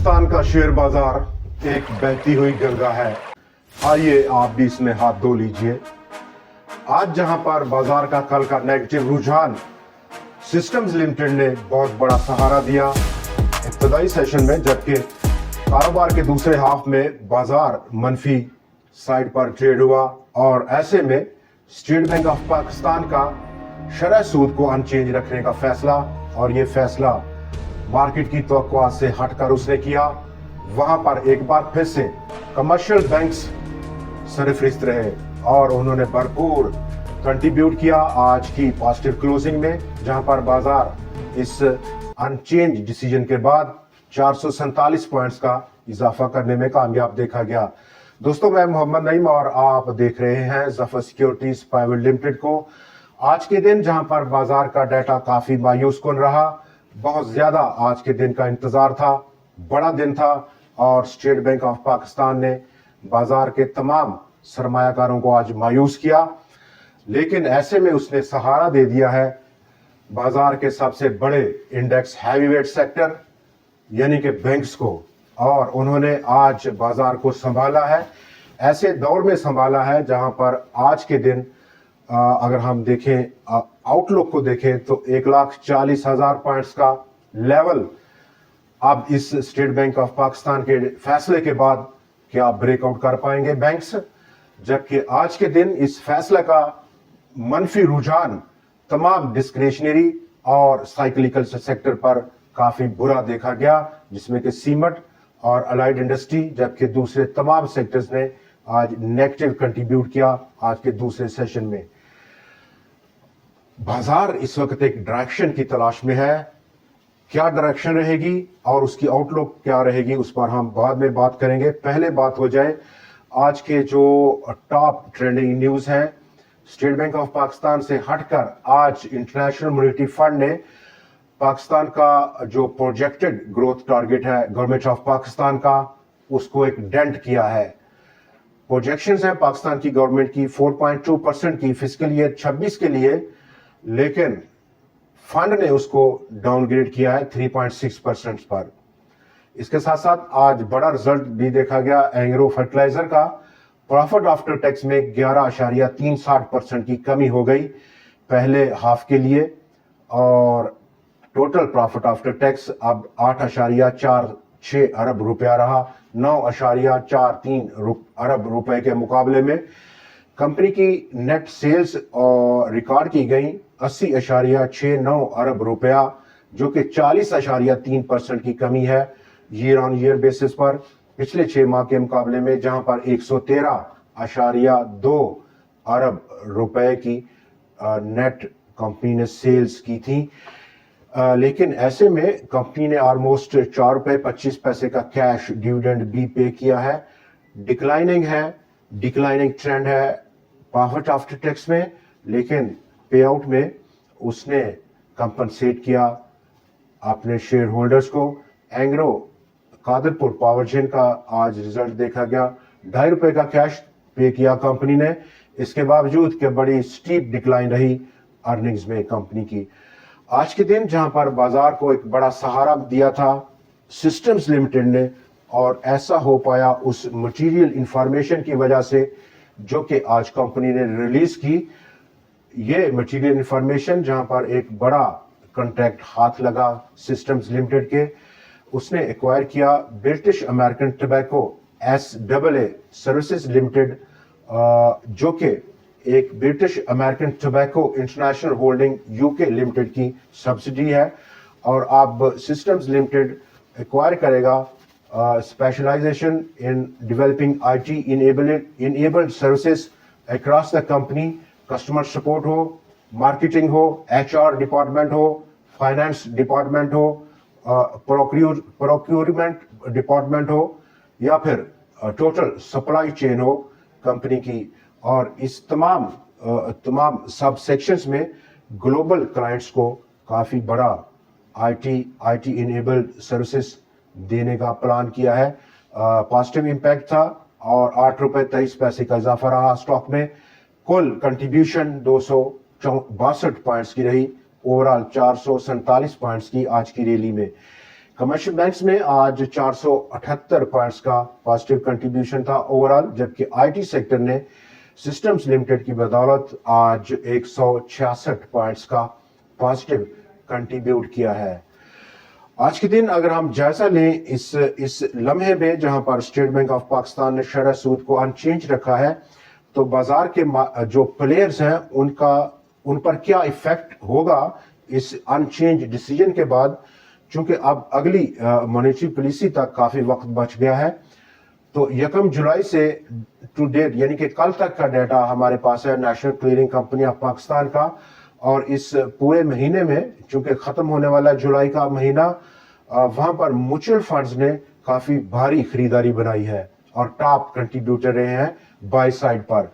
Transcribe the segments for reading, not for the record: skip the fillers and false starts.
पाकिस्तान का शेयर बाजार एक बहती हुई गंगा है। आइए आप भी इसमें हाथ धो लीजिए। आज जहां पर बाजार का कल का नेगेटिव रुझान सिस्टम्स लिमिटेड ने बहुत बड़ा सहारा दिया इब्तदाई सेशन में, जबकि कारोबार के दूसरे हाफ में बाजार मनफी साइड पर ट्रेड हुआ और ऐसे में स्टेट बैंक ऑफ पाकिस्तान का शरह सूद को अनचेंज रखने का फैसला, और ये फैसला मार्केट की तवक्कुआत से हटकर उसने किया। वहां पर एक बार फिर से कमर्शियल बैंक्स सरफरिस्त रहे और उन्होंने भरपूर कंट्रीब्यूट किया आज की पॉजिटिव क्लोजिंग में, जहां पर बाजार इस अनचेंज डिसीजन के बाद 447 पॉइंट्स का इजाफा करने में कामयाब देखा गया। दोस्तों, मैं मोहम्मद नईम और आप देख रहे हैं जफर सिक्योरिटीज प्राइवेट लिमिटेड को। आज के दिन जहां पर बाजार का डाटा काफी मायूस कुन रहा, बहुत ज्यादा आज के दिन का इंतजार था, बड़ा दिन था और स्टेट बैंक ऑफ पाकिस्तान ने बाजार के तमाम सरमायाकारों को आज मायूस किया, लेकिन ऐसे में उसने सहारा दे दिया है बाजार के सबसे बड़े इंडेक्स हैवीवेट सेक्टर यानी कि बैंक्स को, और उन्होंने आज बाजार को संभाला है। ऐसे दौर में संभाला है जहां पर आज के दिन अगर हम देखें आउटलुक को देखें तो 1,40,000 पॉइंट्स का लेवल अब इस स्टेट बैंक ऑफ पाकिस्तान के फैसले के बाद क्या ब्रेकआउट कर पाएंगे बैंक्स, जबकि आज के दिन इस फैसले का मनफी रुझान तमाम डिस्क्रिशनरी और साइक्लिकल सेक्टर पर काफी बुरा देखा गया, जिसमें कि सीमेंट और अलाइड इंडस्ट्री, जबकि दूसरे तमाम सेक्टर्स ने आज नेगेटिव कंट्रीब्यूट किया आज के दूसरे सेशन में। बाजार इस वक्त एक डायरेक्शन की तलाश में है। क्या डायरेक्शन रहेगी और उसकी आउटलुक क्या रहेगी उस पर हम बाद में बात करेंगे। पहले बात हो जाए आज के जो टॉप ट्रेंडिंग न्यूज हैं। स्टेट बैंक ऑफ पाकिस्तान से हटकर आज इंटरनेशनल मॉनेटरी फंड ने पाकिस्तान का जो प्रोजेक्टेड ग्रोथ टारगेट है गवर्नमेंट ऑफ पाकिस्तान का, उसको एक डेंट किया है। प्रोजेक्शंस है पाकिस्तान की गवर्नमेंट की 4.2% की फिस्कल ईयर 26 के लिए, लेकिन फंड ने उसको डाउनग्रेड किया है 3.6% पर। इसके साथ साथ आज बड़ा रिजल्ट भी देखा गया एंग्रो फर्टिलाइजर का। प्रॉफिट आफ्टर टैक्स में 11.63% की कमी हो गई पहले हाफ के लिए, और टोटल प्रॉफिट आफ्टर टैक्स अब 8.46 अरब रुपया रहा, 9.43 अरब रुपए के मुकाबले में। कंपनी की नेट सेल्स रिकॉर्ड की गई 80.69 अरब रुपया, जो कि 40.3% की कमी है ईयर ऑन ईयर बेसिस पर पिछले 6 माह के मुकाबले में, जहां पर 113.2 अरब रुपए की नेट कंपनी ने सेल्स की थी। लेकिन ऐसे में कंपनी ने ऑलमोस्ट 4 रुपए 25 पैसे का कैश डिविडेंड भी पे किया है। डिक्लाइनिंग ट्रेंड है प्रॉफिट आफ्टर टैक्स में, लेकिन पे आउट में उसने कंपनसेट किया अपने शेयर होल्डर्स को। एंग्रो कादरपुर पावर जेन का आज रिजल्ट देखा गया, 2.5 रुपए का कैश पे किया कंपनी ने, इसके बावजूद कि बड़ी स्टीप डिक्लाइन रही अर्निंग्स में कंपनी की। आज के दिन जहां पर बाजार को एक बड़ा सहारा दिया था सिस्टम्स लिमिटेड ने, और ऐसा हो पाया उस मटेरियल इंफॉर्मेशन की वजह से जो कि आज कंपनी ने रिलीज की। ये मटेरियल इंफॉर्मेशन जहां पर एक बड़ा कॉन्ट्रैक्ट हाथ लगा सिस्टम्स लिमिटेड के, उसने एक्वायर किया British American tobacco SAA services limited, जो कि एक British American tobacco international holding UK limited की सब्सिडी है। और अब सिस्टम्स लिमिटेड एक्वायर करेगा specialization in developing IT enabled services across the company, customer support हो, marketing हो, HR डिपार्टमेंट हो, फाइनेंस डिपार्टमेंट हो, प्रोक्यूरमेंट डिपार्टमेंट हो, या फिर टोटल सप्लाई चेन हो कंपनी की। और इस तमाम सब सेक्शंस में ग्लोबल क्लाइंट्स को काफी बड़ा IT इनेबल्ड सर्विसेज देने का प्लान किया है। पॉजिटिव इंपैक्ट था और 8 रुपए 23 पैसे का इजाफा रहा स्टॉक में। कुल कंट्रीब्यूशन 262 पॉइंट्स की रही, ओवरऑल 447 पॉइंट्स की आज की रैली में। कमर्शियल बैंक्स में आज 478 पॉइंट्स का पॉजिटिव कंट्रीब्यूशन था ओवरऑल, जबकि आईटी सेक्टर ने सिस्टम्स लिमिटेड की बदौलत आज 166 पॉइंट्स का पॉजिटिव कंट्रीब्यूट किया है। आज के दिन अगर हम जायजा लें इस लम्हे में जहां पर स्टेट बैंक ऑफ पाकिस्तान ने शरह सूद को अनचेंज रखा है, तो बाजार के जो प्लेयर्स हैं उन पर क्या इफेक्ट होगा इस अनचेंज डिसीजन के बाद, चूंकि अब अगली मॉनेटरी पॉलिसी तक काफी वक्त बच गया है। तो 1 जुलाई से टू डेट यानी कि कल तक का डाटा हमारे पास है national clearing company of Pakistan का, और इस पूरे महीने में चूंकि खत्म होने वाला जुलाई का महीना, वहां पर म्यूचुअल फंड्स ने काफी भारी खरीदारी बनाई है और टॉप कंट्रीब्यूटर रहे हैं बाय साइड पर।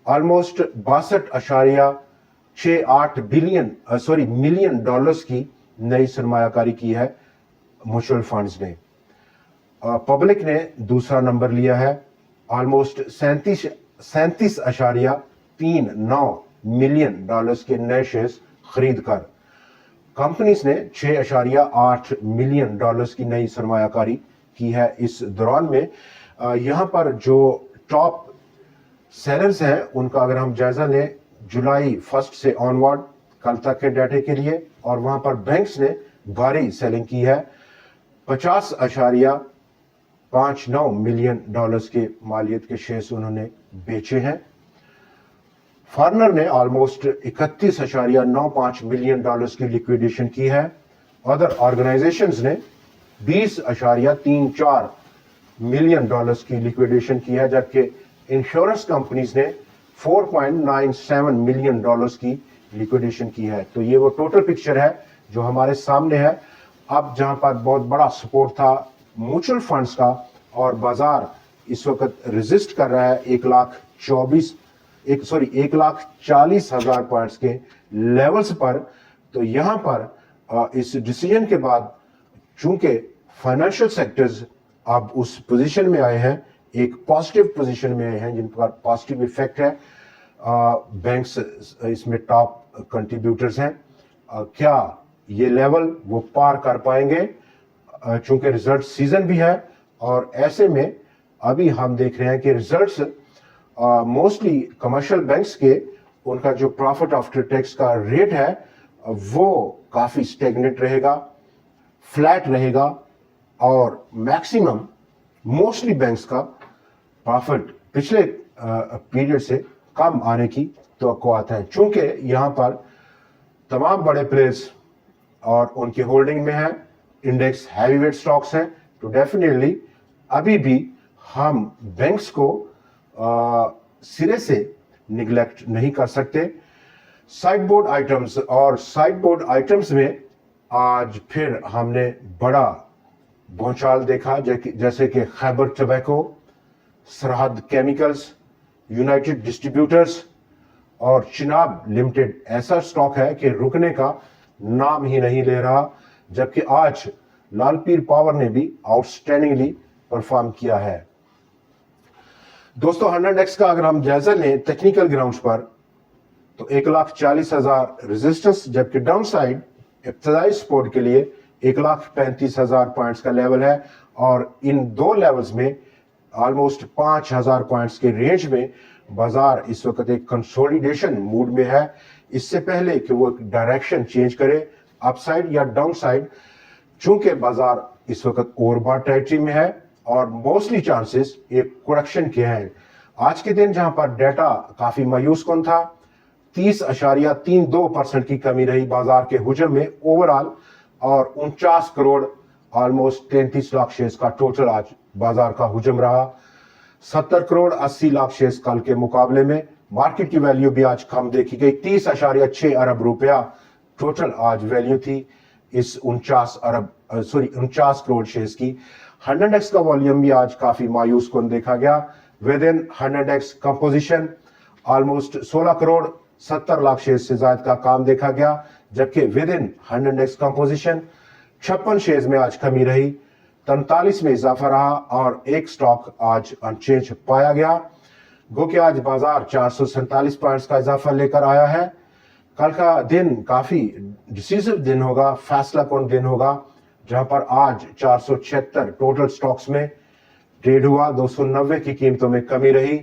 ऑलमोस्ट 62.68 मिलियन डॉलर्स की नई सरमायाकारी की है म्यूचुअल फंड्स ने। पब्लिक ने दूसरा नंबर लिया है, ऑलमोस्ट 37.39 मिलियन डॉलर्स के नए शेयर्स खरीद कर। कंपनीज ने 6.8 मिलियन डॉलर्स की नई सरमायाकारी की है इस दौरान में। यहां पर जो टॉप सेलर्स हैं उनका अगर हम जायजा लें जुलाई 1 से ऑनवर्ड कल तक के डाटे के लिए, और वहां पर बैंक्स ने भारी सेलिंग की है। 50.59 मिलियन डॉलर्स के मालियत के शेयर्स उन्होंने बेचे हैं। फार्नर ने ऑलमोस्ट 31.95 मिलियन डॉलर्स की लिक्विडेशन की है। अदर ऑर्गेनाइजेशंस ने 20.34 मिलियन डॉलर्स की लिक्विडेशन की है, जबकि इंश्योरेंस कंपनीज ने 4.97 मिलियन डॉलर्स की लिक्विडेशन की है। तो ये वो टोटल पिक्चर है जो हमारे सामने है। अब जहां पर बहुत बड़ा सपोर्ट था म्यूचुअल फंड्स का, और बाजार इस वक्त रेजिस्ट कर रहा है 1,40,000 पॉइंट्स के लेवल्स पर। तो यहां पर इस डिसीजन के बाद चूंकि फाइनेंशियल सेक्टर्स अब उस पोजीशन में आए हैं, एक पॉजिटिव पोजीशन में आए हैं जिन पर पॉजिटिव इफेक्ट है। बैंक्स इसमें टॉप कंट्रीब्यूटर्स हैं। क्या ये लेवल वो पार कर पाएंगे, चूंकि रिजल्ट सीजन भी है, और ऐसे में अभी हम देख रहे हैं कि रिजल्ट्स मोस्टली कमर्शियल बैंक्स के उनका जो प्रॉफिट आफ्टर टैक्स का रेट है वो काफी स्टेगनेट रहेगा, फ्लैट रहेगा, और मैक्सिमम मोस्टली बैंक्स का प्रॉफिट पिछले पीरियड से कम आने की तवक्कुआत है। चूंकि यहां पर तमाम बड़े प्लेयर्स और उनकी होल्डिंग में है, इंडेक्स हैवीवेट स्टॉक्स हैं, तो डेफिनेटली अभी भी हम बैंक्स को सिरे से निगलेक्ट नहीं कर सकते। साइडबोर्ड आइटम्स में आज फिर हमने बड़ा भूचाल देखा, जैसे कि खैबर टबैको, सरहद केमिकल्स, यूनाइटेड डिस्ट्रीब्यूटर्स और चिनाब लिमिटेड ऐसा स्टॉक है कि रुकने का नाम ही नहीं ले रहा, जबकि आज लालपीर पावर ने भी आउटस्टैंडिंगली परफॉर्म किया है। दोस्तों 100x का अगर हम जायजा लें टेक्निकल ग्राउंड्स पर, तो 1,40,000 रेजिस्टेंस, जबकि डाउन साइड इब्तदाई सपोर्ट के लिए 1,35,000 पॉइंट्स का लेवल है, और इन दो लेवल्स में ऑलमोस्ट 5,000 पॉइंट्स के रेंज में बाजार इस वक्त एक कंसोलिडेशन मूड में है। इससे पहले कि वो डायरेक्शन चेंज करे अपसाइड या डाउन साइड, चूंकि बाजार इस वक्त ओवरबॉट टेरिटरी में है और मोस्टली चांसेस एक करेक्शन के हैं। आज के दिन जहां पर डाटा काफी मायूस कौन था, 30.32% की कमी रही बाजार के हुजम में ओवरऑल, और 49 करोड़ ऑलमोस्ट 33 लाख शेयर्स का टोटल आज बाजार का हुजम रहा। 70 करोड़ 80 लाख शेयर्स कल के मुकाबले में। मार्केट की वैल्यू भी आज कम देखी गई, 30.6 अरब रुपया टोटल आज वैल्यू थी इस 49 करोड़ शेयर्स की। 100x का वॉल्यूम भी आज काफी मायूस कौन देखा गया। With in 100x composition almost 16 crore 70 lakh shares से ज्यादा का काम देखा गया, जबकि with in 100x composition 56 shares में आज कमी रही, 43 में इजाफा रहा, और एक स्टॉक आज अनचेंज पाया गया। गो कि आज बाजार 447 पॉइंट्स का इजाफा लेकर आया है। कल का दिन काफी डिसीसिव दिन होगा, फैसला कौन दिन होगा, जहां पर आज 476 टोटल स्टॉक्स में ट्रेड हुआ, 290 की कीमतों में कमी रही,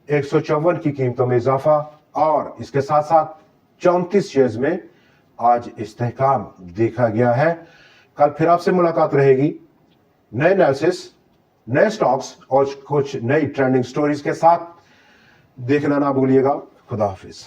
154 की कीमतों में इजाफा और इसके साथ साथ 34 शेयर्स में आज इस्तेहकाम देखा गया है। कल फिर आपसे मुलाकात रहेगी नए एनालिसिस, नए स्टॉक्स और कुछ नई ट्रेंडिंग स्टोरीज के साथ। देखना ना भूलिएगा। खुदा हाफिज।